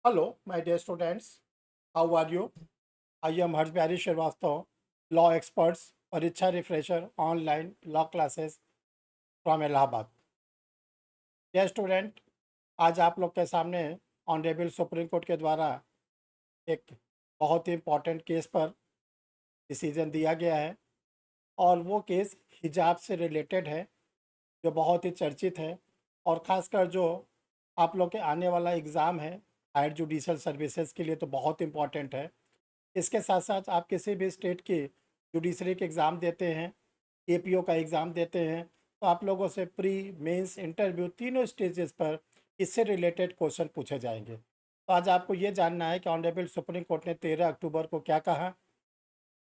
Hello, my dear students. How are you? I am Harsh Bihari Srivastava, law experts, Pariksha refresher, online law classes from Allahabad. Dear student, आज आप लोग के सामने honourable supreme court के द्वारा एक बहुत ही इम्पोर्टेंट केस पर डिसीजन दिया गया है और वो केस हिजाब से रिलेटेड है जो बहुत ही चर्चित है और ख़ासकर जो आप लोग के आने वाला एग्ज़ाम है हायर जुडिशल सर्विसेज के लिए तो बहुत इम्पोर्टेंट है। इसके साथ साथ आप किसी भी स्टेट की जुडिशरी के एग्ज़ाम देते हैं, एपीओ का एग्ज़ाम देते हैं, तो आप लोगों से प्री मेंस इंटरव्यू तीनों स्टेजेस पर इससे रिलेटेड क्वेश्चन पूछे जाएंगे। तो आज आपको ये जानना है कि ऑनरेबल सुप्रीम कोर्ट ने 13 अक्टूबर को क्या कहा,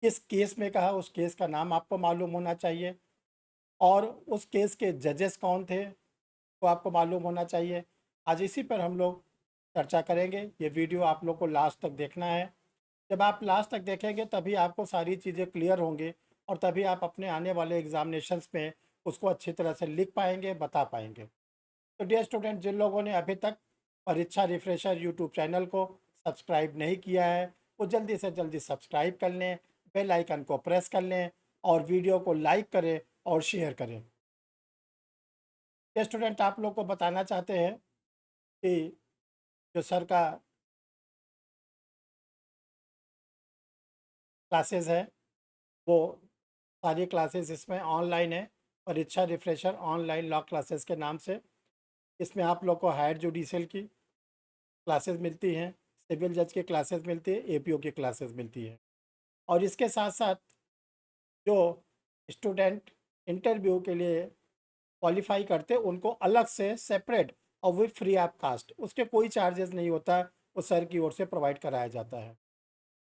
किस केस में कहा, उस केस का नाम आपको मालूम होना चाहिए और उस केस के जजेस कौन थे वो आपको मालूम होना चाहिए। आज इसी पर हम लोग चर्चा करेंगे। ये वीडियो आप लोग को लास्ट तक देखना है। जब आप लास्ट तक देखेंगे तभी आपको सारी चीज़ें क्लियर होंगी और तभी आप अपने आने वाले एग्जामिनेशंस में उसको अच्छी तरह से लिख पाएंगे, बता पाएंगे। तो डियर स्टूडेंट, जिन लोगों ने अभी तक परीक्षा रिफ्रेशर यूट्यूब चैनल को सब्सक्राइब नहीं किया है वो जल्दी से जल्दी सब्सक्राइब कर लें, बेल आइकन को प्रेस कर लें और वीडियो को लाइक करें और शेयर करें। डियर स्टूडेंट, आप लोग को बताना चाहते हैं कि जो सर का क्लासेस है वो सारी क्लासेस इसमें ऑनलाइन है। परीक्षा रिफ्रेशर ऑनलाइन लॉ क्लासेस के नाम से इसमें आप लोग को हायर जुडिशियल की क्लासेस मिलती हैं, सिविल जज की क्लासेस मिलती है, एपीओ की क्लासेस मिलती है और इसके साथ साथ जो स्टूडेंट इंटरव्यू के लिए क्वालिफाई करते उनको अलग से सेपरेट और विद फ्री ऑफ कास्ट, उसके कोई चार्जेस नहीं होता, वो सर की ओर से प्रोवाइड कराया जाता है।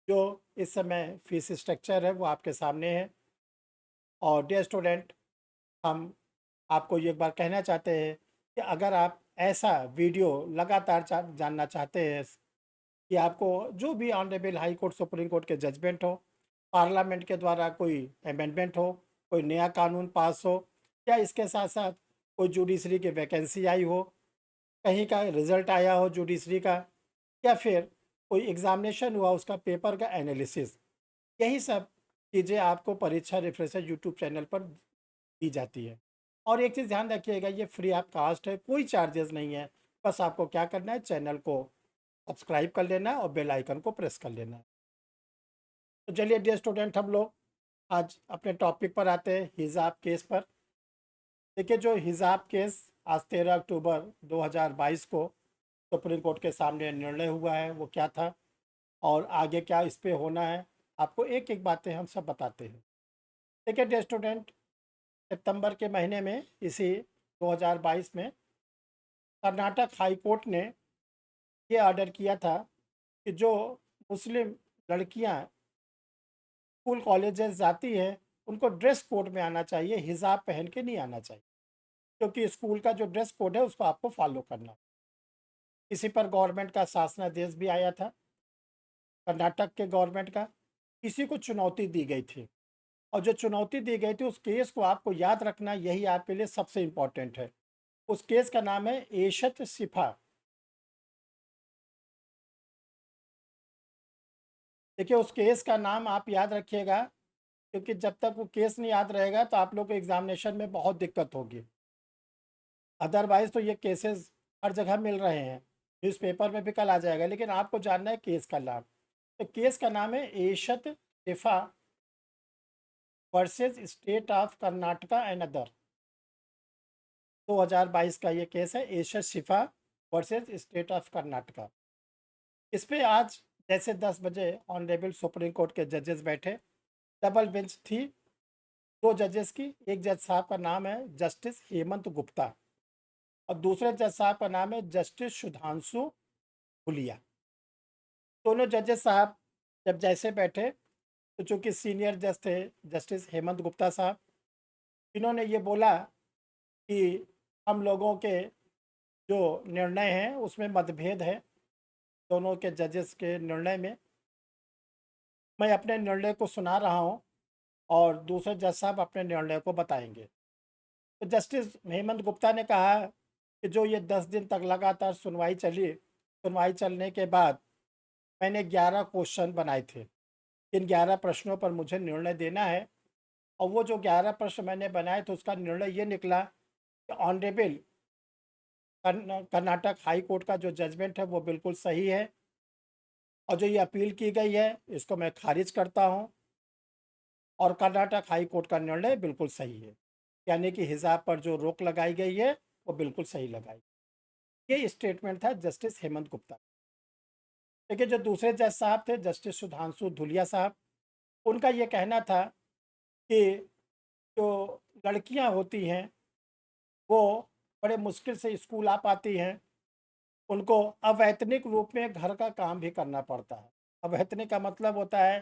जो इस समय फीस स्ट्रक्चर है वो आपके सामने है। और डियर स्टूडेंट, हम आपको ये एक बार कहना चाहते हैं कि अगर आप ऐसा वीडियो लगातार जानना चाहते हैं कि आपको जो भी honourable high court supreme court के जजमेंट हो, पार्लियामेंट के द्वारा कोई अमेंडमेंट हो, कोई नया कानून पास हो या इसके साथ साथ कोई जुडिशरी की वैकेंसी आई हो, कहीं का रिजल्ट आया हो जुडिशरी का, या फिर कोई एग्ज़ामिनेशन हुआ उसका पेपर का एनालिसिस, यही सब चीज़ें आपको परीक्षा रिफ्रेशर यूट्यूब चैनल पर दी जाती है। और एक चीज़ ध्यान रखिएगा, ये फ्री ऑफ कास्ट है, कोई चार्जेस नहीं है। बस आपको क्या करना है, चैनल को सब्सक्राइब कर लेना है और बेल आइकन को प्रेस कर लेना है। तो चलिए डियर स्टूडेंट, हम लोग आज अपने टॉपिक पर आते हैं, हिजाब केस पर। देखिए, जो हिजाब केस आज 13 अक्टूबर 2022 को सुप्रीम कोर्ट के सामने निर्णय हुआ है वो क्या था और आगे क्या इस पे होना है, आपको एक एक बातें हम सब बताते हैं। देखिए डियर स्टूडेंट, सितंबर के महीने में इसी 2022 में कर्नाटक हाई कोर्ट ने ये ऑर्डर किया था कि जो मुस्लिम लड़कियां स्कूल कॉलेजेस जाती हैं उनको ड्रेस कोड में आना चाहिए, हिजाब पहन के नहीं आना चाहिए, क्योंकि स्कूल का जो ड्रेस कोड है उसको आपको फॉलो करना। इसी पर गवर्नमेंट का शासनादेश भी आया था, कर्नाटक के गवर्नमेंट का। इसी को चुनौती दी गई थी और जो चुनौती दी गई थी उस केस को आपको याद रखना, यही आपके लिए सबसे इम्पोर्टेंट है। उस केस का नाम है एशत शिफा। देखिए, उस केस का नाम आप याद रखिएगा, क्योंकि जब तक वो केस नहीं याद रहेगा तो आप लोग को एग्जामिनेशन में बहुत दिक्कत होगी। अदरवाइज तो ये केसेस हर जगह मिल रहे हैं, न्यूज़पेपर में भी कल आ जाएगा, लेकिन आपको जानना है केस का नाम। तो केस का नाम है एशत शिफा versus state of Karnataka and other. 2022 का ये केस है, एशत शिफा वर्सेस स्टेट ऑफ कर्नाटका। इस पे आज जैसे 10 बजे ऑनरेबल सुप्रीम कोर्ट के जजेस बैठे। डबल बेंच थी, दो जजेस की। एक जज साहब का नाम है जस्टिस हेमंत गुप्ता और दूसरे जज साहब का नाम है जस्टिस सुधांशु हुलिया। दोनों जजेस साहब जब जैसे बैठे तो चूंकि सीनियर जज थे जस्टिस हेमंत गुप्ता साहब, इन्होंने ये बोला कि हम लोगों के जो निर्णय हैं उसमें मतभेद है, दोनों के जजेस के निर्णय में। मैं अपने निर्णय को सुना रहा हूँ और दूसरे जज साहब अपने निर्णय को बताएंगे। तो जस्टिस हेमंत गुप्ता ने कहा कि जो ये 10 दिन तक लगातार सुनवाई चली सुनवाई चलने के बाद मैंने 11 क्वेश्चन बनाए थे। इन 11 प्रश्नों पर मुझे निर्णय देना है और वो जो 11 प्रश्न मैंने बनाए थे उसका निर्णय ये निकला कि ऑनरेबल कर्नाटक हाई कोर्ट का जो जजमेंट है वो बिल्कुल सही है और जो ये अपील की गई है इसको मैं खारिज करता हूँ और कर्नाटक हाई कोर्ट का निर्णय बिल्कुल सही है। यानी कि हिजाब पर जो रोक लगाई गई है वो बिल्कुल सही लगाई। ये स्टेटमेंट था जस्टिस हेमंत गुप्ता। देखिए जो दूसरे जज साहब थे जस्टिस सुधांशु धुलिया साहब, उनका ये कहना था कि जो लड़कियां होती हैं वो बड़े मुश्किल से स्कूल आ पाती हैं, उनको अवैतनिक रूप में घर का काम भी करना पड़ता है। अवैतनिक का मतलब होता है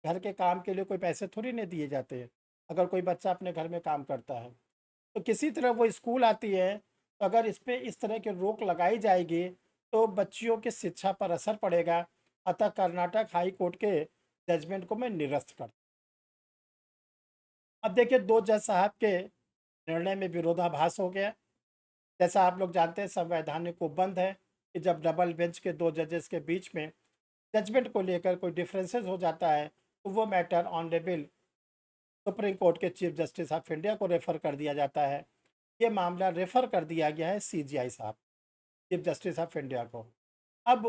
घर के काम के लिए कोई पैसे थोड़ी नहीं दिए जाते हैं। अगर कोई बच्चा अपने घर में काम करता है तो किसी तरह वो स्कूल आती है, तो अगर इस पे इस तरह की रोक लगाई जाएगी तो बच्चियों की शिक्षा पर असर पड़ेगा। अतः कर्नाटक हाई कोर्ट के जजमेंट को मैं निरस्त कर। अब देखिए दो जज साहब के निर्णय में विरोधाभास हो गया। जैसा आप लोग जानते हैं संवैधानिक उपबंध है कि जब डबल बेंच के दो जजेस के बीच में जजमेंट को लेकर कोई डिफरेंसेस हो जाता है तो वो मैटर ऑनरेबल सुप्रीम कोर्ट के चीफ जस्टिस ऑफ इंडिया को रेफर कर दिया जाता है। ये मामला रेफर कर दिया गया है सीजीआई साहब, चीफ जस्टिस ऑफ इंडिया को। अब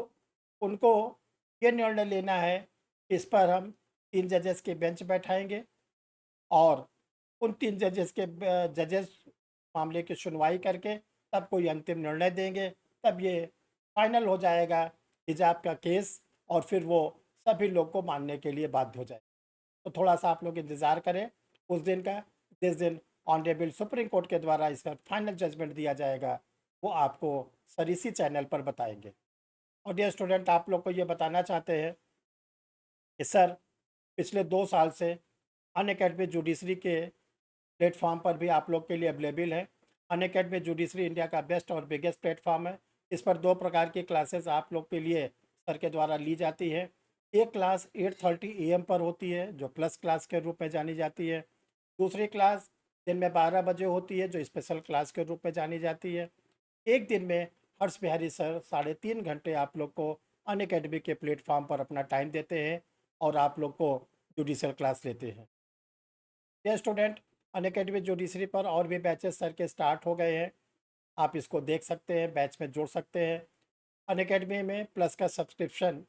उनको ये निर्णय लेना है कि इस पर हम 3 जजेस के बेंच बैठाएंगे और उन 3 जजेस मामले की सुनवाई करके तब कोई अंतिम निर्णय देंगे। तब ये फाइनल हो जाएगा हिजाब का केस और फिर वो सभी लोग को मानने के लिए बाध्य हो जाए। तो थोड़ा सा आप लोग इंतज़ार करें उस दिन का, जिस दिन ऑनरेबल सुप्रीम कोर्ट के द्वारा इसका फाइनल जजमेंट दिया जाएगा, वो आपको सर इसी चैनल पर बताएंगे। और डियर स्टूडेंट, आप लोग को ये बताना चाहते हैं कि सर पिछले 2 साल से अनअकैडमी जुडिशरी के प्लेटफॉर्म पर भी आप लोग के लिए अवेलेबल है। अनअकैडमी जुडिशरी इंडिया का बेस्ट और बिगेस्ट प्लेटफॉर्म है। इस पर 2 प्रकार की क्लासेस आप लोग के लिए सर के द्वारा ली जाती है। एक क्लास 8:30 AM पर होती है जो प्लस क्लास के रूप में जानी जाती है। दूसरी क्लास दिन में 12 बजे होती है जो स्पेशल क्लास के रूप में जानी जाती है। एक दिन में हर्ष बिहारी सर 3.5 घंटे आप लोग को अनअकैडमी के प्लेटफॉर्म पर अपना टाइम देते हैं और आप लोग को जुडिशल क्लास लेते हैं। ये स्टूडेंट, अनअकैडमी जुडिशरी पर और भी बैचेस सर के स्टार्ट हो गए हैं। आप इसको देख सकते हैं, बैच में जुड़ सकते हैं। अनअकैडमी में प्लस का सब्सक्रिप्शन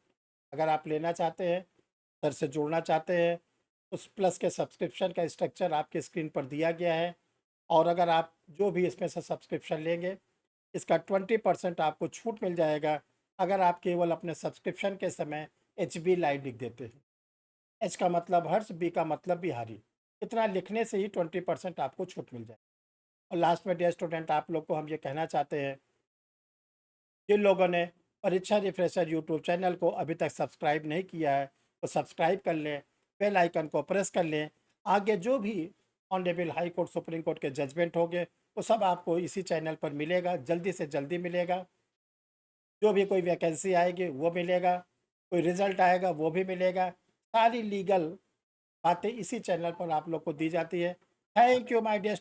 अगर आप लेना चाहते हैं, सर से जुड़ना चाहते हैं, उस प्लस के सब्सक्रिप्शन का स्ट्रक्चर आपके स्क्रीन पर दिया गया है। और अगर आप जो भी इसमें से सब्सक्रिप्शन लेंगे इसका 20% आपको छूट मिल जाएगा अगर आप केवल अपने सब्सक्रिप्शन के समय HB लाइन लिख देते हैं। H का मतलब हर्ष, B का मतलब बिहारी। इतना लिखने से ही 20% आपको छूट मिल जाए। और लास्ट में डियर स्टूडेंट, आप लोग को हम ये कहना चाहते हैं, जिन लोगों ने परीक्षा रिफ्रेशर यूट्यूब चैनल को अभी तक सब्सक्राइब नहीं किया है तो सब्सक्राइब कर लें, बेल आइकन को प्रेस कर लें। आगे जो भी honourable high court supreme court के जजमेंट होंगे वो सब आपको इसी चैनल पर मिलेगा, जल्दी से जल्दी मिलेगा। जो भी कोई वैकेंसी आएगी वो मिलेगा, कोई रिजल्ट आएगा वो भी मिलेगा। सारी लीगल बातें इसी चैनल पर आप लोग को दी जाती है। Thank you my dear.